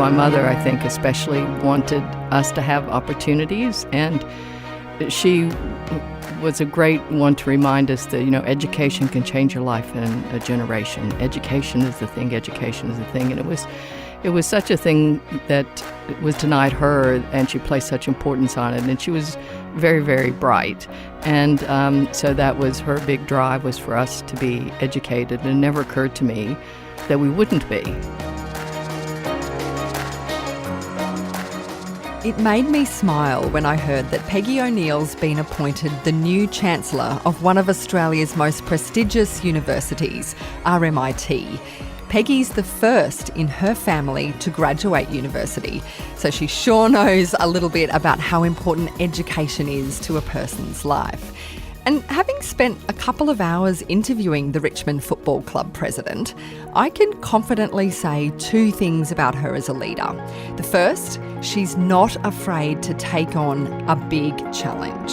my mother, I think, especially wanted us to have opportunities, and she was a great one to remind us that, education can change your life in a generation. Education is the thing, and it was such a thing that was denied her, and she placed such importance on it, and she was very, very bright. And so that was her big drive, was for us to be educated, and it never occurred to me that we wouldn't be. It made me smile when I heard that Peggy O'Neal's been appointed the new Chancellor of one of Australia's most prestigious universities, RMIT. Peggy's the first in her family to graduate university, so she sure knows a little bit about how important education is to a person's life. And having spent a couple of hours interviewing the Richmond Football Club president, I can confidently say two things about her as a leader. The first, she's not afraid to take on a big challenge.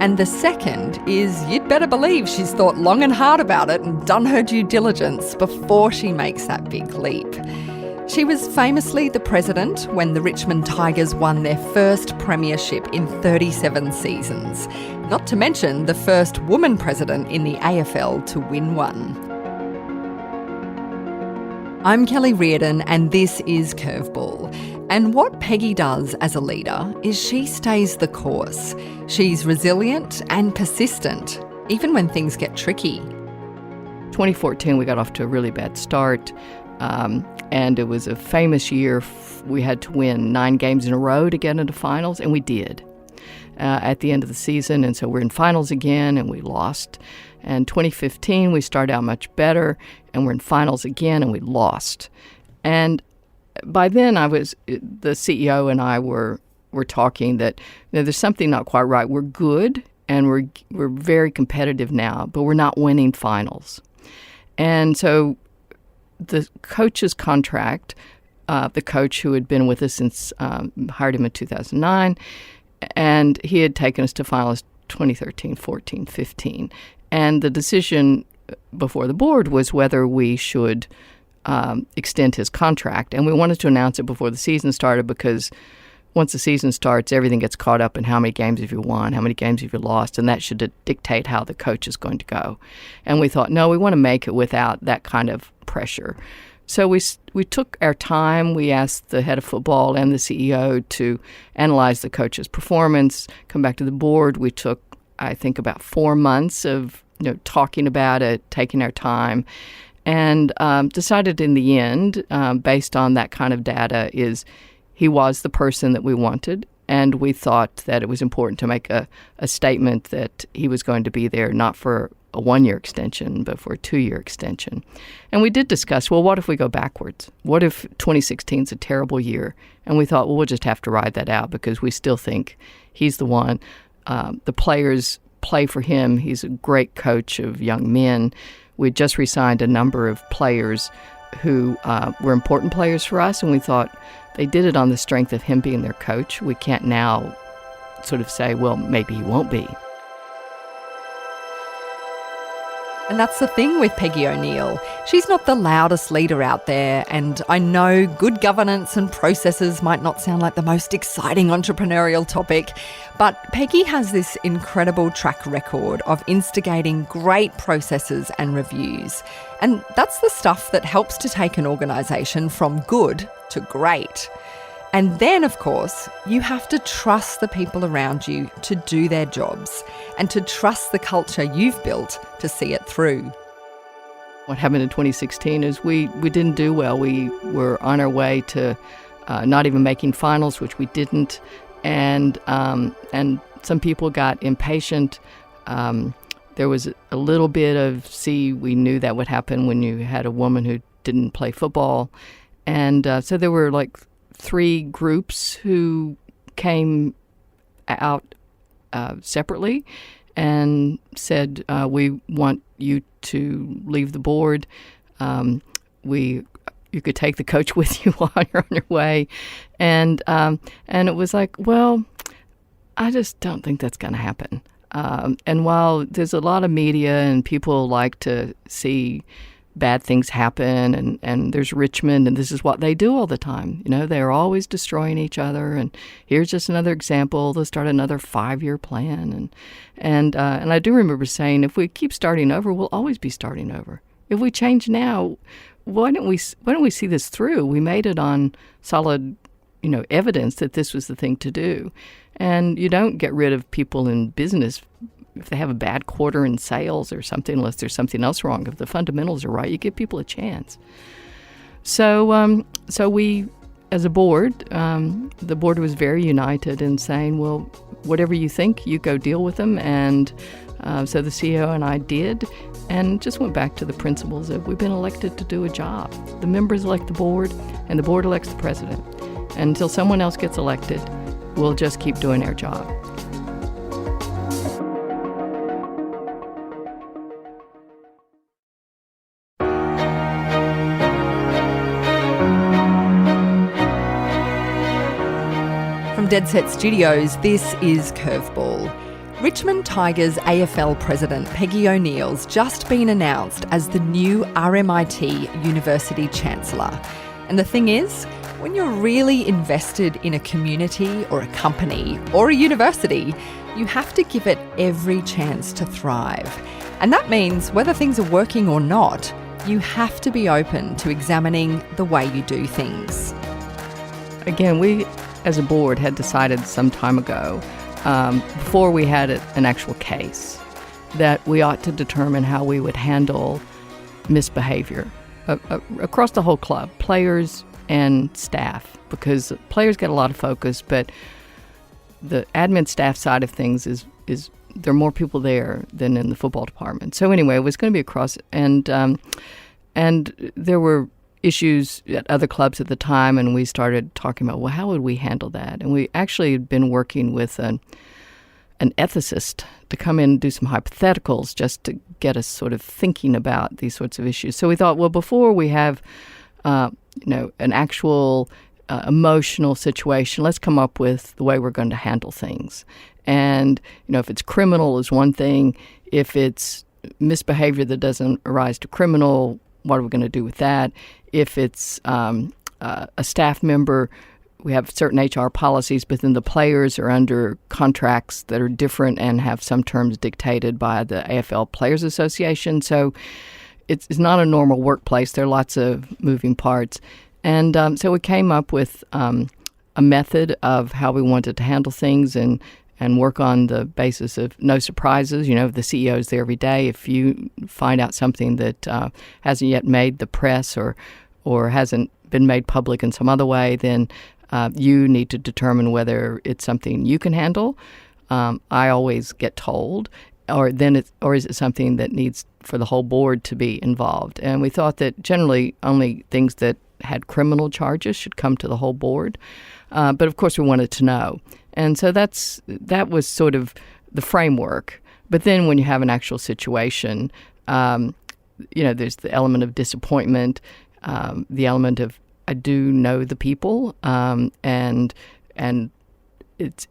And the second is, you'd better believe she's thought long and hard about it and done her due diligence before she makes that big leap. She was famously the president when the Richmond Tigers won their first premiership in 37 seasons, not to mention the first woman president in the AFL to win one. I'm Kellie Riordan, and this is Curveball. And what Peggy does as a leader is she stays the course. She's resilient and persistent, even when things get tricky. 2014, we got off to a really bad start. And it was a famous year. We had to win 9 games in a row to get into finals, and we did at the end of the season. And so we're in finals again, and we lost. And 2015, we started out much better, and we're in finals again, and we lost. And by then, the CEO and I were talking that there's something not quite right. We're good, and we're very competitive now, but we're not winning finals. And so the coach's contract, the coach who had been with us since, hired him in 2009, and he had taken us to finals 2013, 14, 15. And the decision before the board was whether we should extend his contract. And we wanted to announce it before the season started, because once the season starts, everything gets caught up in how many games have you won, how many games have you lost, and that should dictate how the coach is going to go. And we thought, no, we want to make it without that kind of pressure. So we took our time. We asked the head of football and the CEO to analyze the coach's performance, come back to the board. We took, I think, about 4 months of talking about it, taking our time, and decided in the end, based on that kind of data, is he was the person that we wanted, and we thought that it was important to make a statement that he was going to be there not for a 1-year extension, but for a 2-year extension. And we did discuss, well, what if we go backwards? What if 2016 is a terrible year? And we thought, well, we'll just have to ride that out, because we still think he's the one. The players play for him. He's a great coach of young men. We just re-signed a number of players who were important players for us, and we thought they did it on the strength of him being their coach. We can't now sort of say, well, maybe he won't be. And that's the thing with Peggy O'Neal. She's not the loudest leader out there, and I know good governance and processes might not sound like the most exciting entrepreneurial topic, but Peggy has this incredible track record of instigating great processes and reviews. And that's the stuff that helps to take an organisation from good to great. And then, of course, you have to trust the people around you to do their jobs, and to trust the culture you've built to see it through. What happened in 2016 is we didn't do well. We were on our way to not even making finals, which we didn't, and some people got impatient. There was a little bit of, we knew that would happen when you had a woman who didn't play football, and so there were like 3 groups who came out separately and said, we want you to leave the board. You could take the coach with you while you're on your way. And it was like, well, I just don't think that's going to happen. And while there's a lot of media and people like to see bad things happen, and there's Richmond, and this is what they do all the time. They're always destroying each other, and here's just another example. They'll start another 5-year plan, and I do remember saying, if we keep starting over, we'll always be starting over. If we change now, why don't we see this through? We made it on solid, evidence that this was the thing to do, and you don't get rid of people in business if they have a bad quarter in sales or something, unless there's something else wrong. If the fundamentals are right, you give people a chance. So we, as a board, the board was very united in saying, well, whatever you think, you go deal with them. And so the CEO and I did, and just went back to the principles of we've been elected to do a job. The members elect the board, and the board elects the president. And until someone else gets elected, we'll just keep doing our job. From Dead Set Studios, this is Curveball. Richmond Tigers AFL President Peggy O'Neal's just been announced as the new RMIT University Chancellor. And the thing is, when you're really invested in a community or a company or a university, you have to give it every chance to thrive. And that means whether things are working or not, you have to be open to examining the way you do things. Again, we as a board had decided some time ago, before we had an actual case, that we ought to determine how we would handle misbehavior across the whole club, players and staff, because players get a lot of focus, but the admin staff side of things is there are more people there than in the football department. So anyway, it was going to be across, and there were issues at other clubs at the time, and we started talking about, well, how would we handle that? And we actually had been working with an ethicist to come in and do some hypotheticals just to get us sort of thinking about these sorts of issues. So we thought, well, before we have an actual emotional situation, let's come up with the way we're going to handle things. And if it's criminal is one thing. If it's misbehavior that doesn't arise to criminal, what are we going to do with that? If it's a staff member, we have certain HR policies, but then the players are under contracts that are different and have some terms dictated by the AFL Players Association. So it's not a normal workplace. There are lots of moving parts. And so we came up with a method of how we wanted to handle things and work on the basis of no surprises. The CEO's there every day. If you find out something that hasn't yet made the press or hasn't been made public in some other way, then you need to determine whether it's something you can handle. I always get told, or is it something that needs for the whole board to be involved? And we thought that generally only things that had criminal charges should come to the whole board. But of course we wanted to know. And so that was sort of the framework. But then when you have an actual situation, there's the element of disappointment, the element of I do know the people, and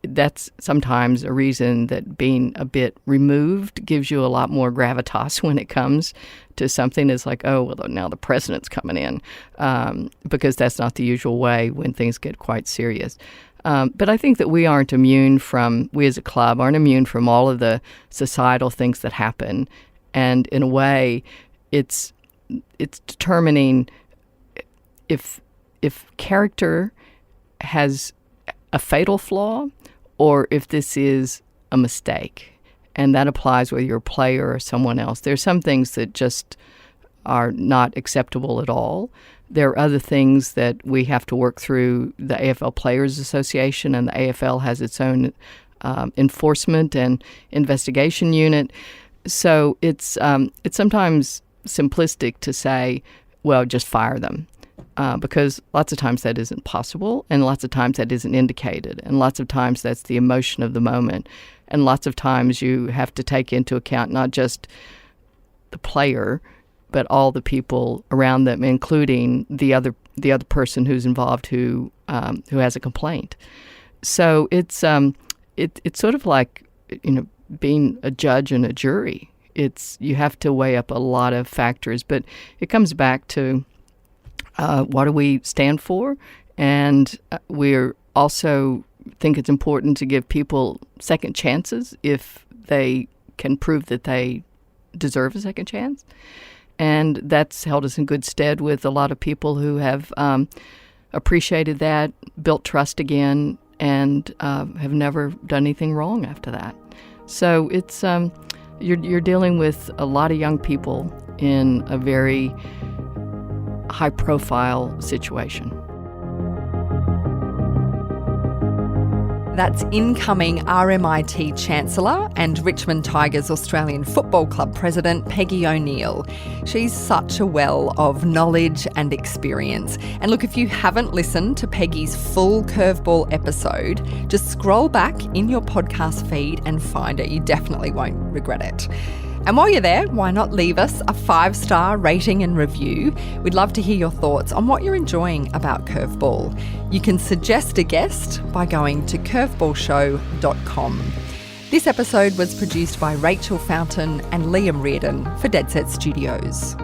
that's sometimes a reason that being a bit removed gives you a lot more gravitas when it comes to something. It's like, oh, well, now the president's coming in, because that's not the usual way when things get quite serious. But I think that we as a club, aren't immune from all of the societal things that happen. And in a way, it's determining if character has a fatal flaw or if this is a mistake. And that applies whether you're a player or someone else. There are some things that just are not acceptable at all. There are other things that we have to work through the AFL Players Association, and the AFL has its own enforcement and investigation unit. So it's sometimes simplistic to say, well, just fire them. Because lots of times that isn't possible, and lots of times that isn't indicated, and lots of times that's the emotion of the moment, and lots of times you have to take into account not just the player, but all the people around them, including the other person who's involved who has a complaint. So it's sort of like being a judge and a jury. you have to weigh up a lot of factors, but it comes back to what do we stand for, and we're also think it's important to give people second chances if they can prove that they deserve a second chance. And that's held us in good stead with a lot of people who have appreciated that, built trust again, and have never done anything wrong after that. So it's you're dealing with a lot of young people in a very high-profile situation. That's incoming RMIT Chancellor and Richmond Tigers Australian Football Club President Peggy O'Neal. She's such a well of knowledge and experience. And look, if you haven't listened to Peggy's full Curveball episode, just scroll back in your podcast feed and find it. You definitely won't regret it. And while you're there, why not leave us a 5-star rating and review? We'd love to hear your thoughts on what you're enjoying about Curveball. You can suggest a guest by going to curveballshow.com. This episode was produced by Rachel Fountain and Liam Riordan for Dead Set Studios.